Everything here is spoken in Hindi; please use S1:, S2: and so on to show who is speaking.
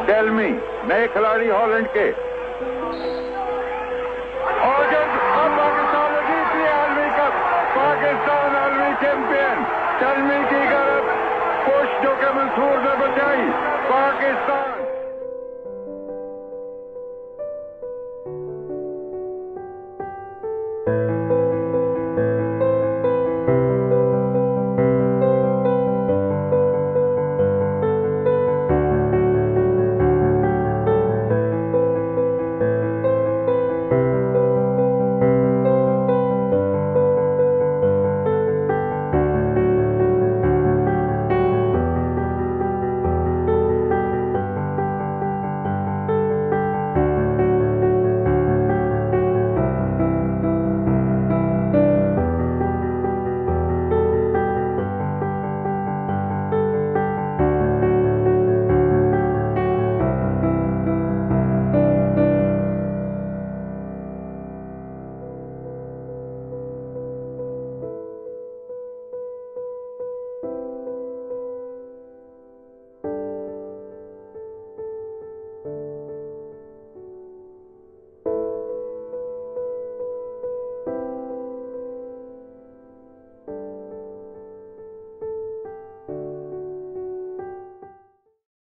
S1: टेलमी, नए खिलाड़ी हॉलैंड के। और जब अब पाकिस्तान ने जीत लिया आलमी कप, पाकिस्तान आलमी चैंपियन। टेलमी की गलत पुश जो कि मंसूर ने बचाई, पाकिस्तान